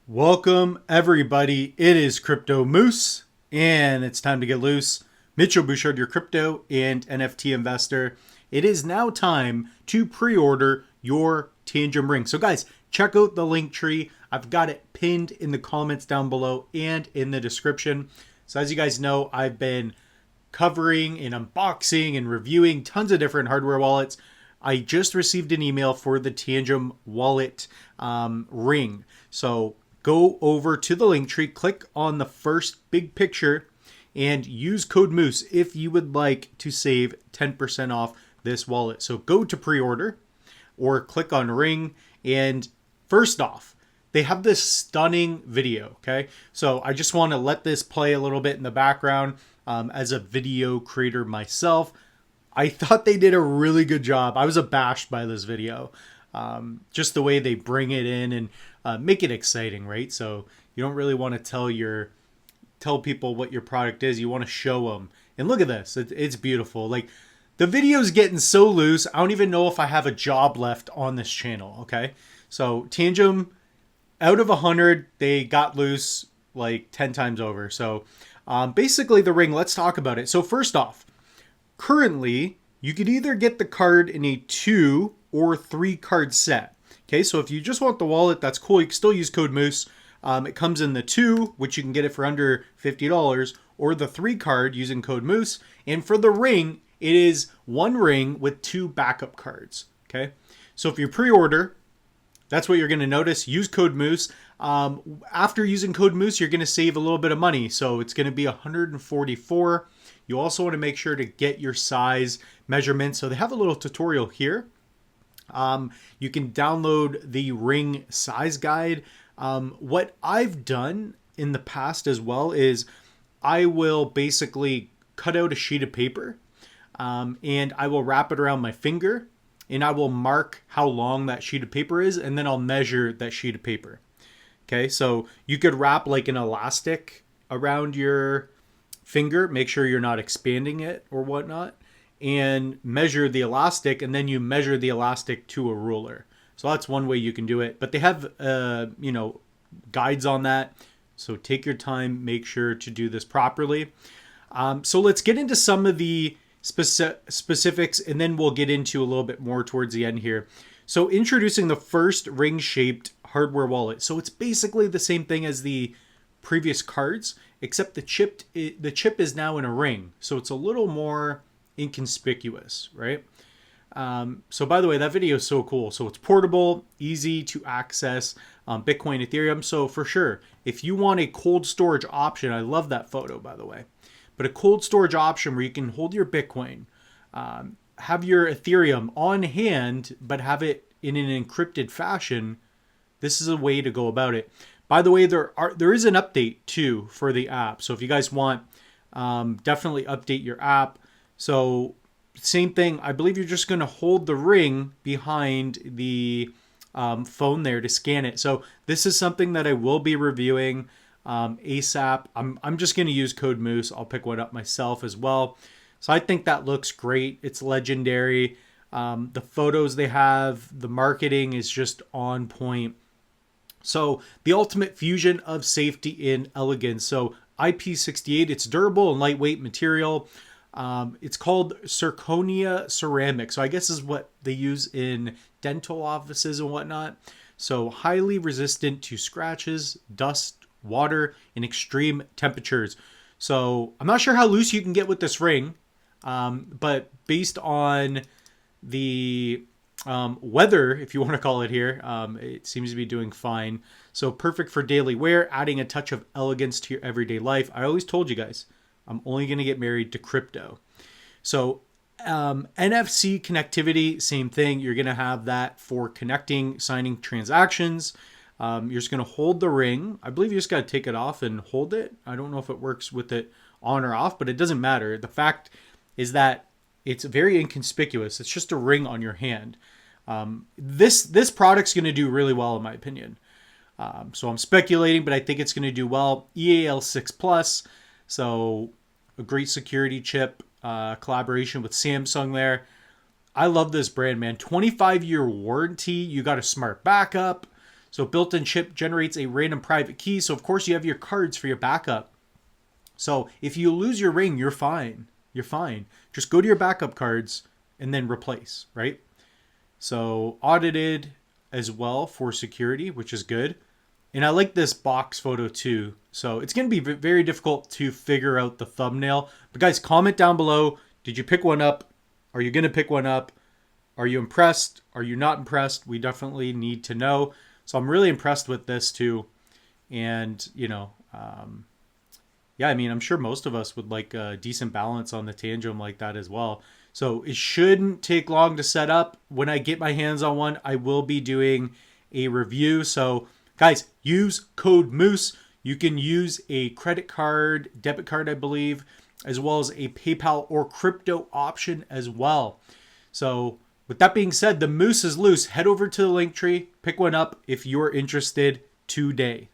Welcome, everybody. It is Crypto Moose, and it's time to get loose. Mitchell Bouchard, your crypto and NFT investor. It is now time to pre-order your Tangem Ring. So, guys, check out the link tree. I've got it pinned in the comments down below and in the description. So, as you guys know, I've been covering and unboxing and reviewing tons of different hardware wallets. I just received an email for the Tangem wallet ring. So go over to the link tree, click on the first big picture, and use code Moose if you would like to save 10% off this wallet. So go to pre-order or click on ring. And first off, they have this stunning video, okay? So I just want to let this play a little bit in the background. As a video creator myself, I thought they did a really good job. I was abashed by this video. Just the way they bring it in and make it exciting, right? So you don't really want to tell people what your product is. You want to show them. And look at this. It's beautiful. Like, the video's getting so loose, I don't even know if I have a job left on this channel, okay? So Tangem, out of 100, they got loose like 10 times over. So basically the ring, let's talk about it. So first off, currently, you could either get the card in a 2 or 3 card set. Okay, so if you just want the wallet, that's cool. You can still use code Moose. It comes in the 2, which you can get it for under $50, or the 3 card using code Moose. And for the ring, it is 1 ring with 2 backup cards. Okay, so if you pre-order, that's what you're going to notice. Use code Moose. After using code Moose, you're going to save a little bit of money. So it's going to be $144. You also want to make sure to get your size measurements. So they have a little tutorial here. You can download the ring size guide. What I've done in the past as well is I will basically cut out a sheet of paper and I will wrap it around my finger and I will mark how long that sheet of paper is, and then I'll measure that sheet of paper. Okay, so you could wrap like an elastic around your finger, make sure you're not expanding it or whatnot, and measure the elastic, and then you measure the elastic to a ruler. So that's one way you can do it. But they have guides on that. So take your time, make sure to do this properly. So let's get into some of the specifics, and then we'll get into a little bit more towards the end here. So introducing the first ring-shaped hardware wallet. So it's basically the same thing as the previous cards, except the chip is now in a ring. So it's a little more inconspicuous, right? So by the way, that video is so cool. So it's portable, easy to access, Bitcoin, Ethereum. So for sure, if you want a cold storage option, I love that photo, by the way, but a cold storage option where you can hold your Bitcoin, have your Ethereum on hand, but have it in an encrypted fashion, this is a way to go about it. By the way, there is an update too for the app. So if you guys want, definitely update your app. So same thing, I believe you're just going to hold the ring behind the phone there to scan it. So this is something that I will be reviewing ASAP. I'm just going to use code Moose. I'll pick one up myself as well. So I think that looks great. It's legendary. The photos they have, the marketing is just on point. So the ultimate fusion of safety and elegance. So IP68, it's durable and lightweight material. It's called zirconia ceramic. So I guess is what they use in dental offices and whatnot. So highly resistant to scratches, dust, water, and extreme temperatures. So I'm not sure how loose you can get with this ring, but based on the weather, if you want to call it here, it seems to be doing fine. So perfect for daily wear, adding a touch of elegance to your everyday life. I always told you guys, I'm only going to get married to crypto. So NFC connectivity, same thing. You're going to have that for connecting, signing transactions. You're just going to hold the ring. I believe you just got to take it off and hold it. I don't know if it works with it on or off, but it doesn't matter. The fact is that it's very inconspicuous. It's just a ring on your hand. This product's going to do really well, in my opinion. So I'm speculating, but I think it's going to do well. EAL6 Plus. So a great security chip, collaboration with Samsung there. I love this brand, man. 25-year warranty. You got a smart backup. So built-in chip generates a random private key. So of course you have your cards for your backup. So if you lose your ring, you're fine. You're fine. Just go to your backup cards and then replace, right? So audited as well for security, which is good. And I like this box photo too. So it's going to be very difficult to figure out the thumbnail. But guys, comment down below. Did you pick one up? Are you going to pick one up? Are you impressed? Are you not impressed? We definitely need to know. So I'm really impressed with this too. And, you know, yeah, I mean, I'm sure most of us would like a decent balance on the Tangem like that as well. So it shouldn't take long to set up. When I get my hands on one, I will be doing a review. So guys, use code Moose. You can use a credit card, debit card, I believe, as well as a PayPal or crypto option as well. So with that being said, the Moose is loose. Head over to the link tree, pick one up if you're interested today.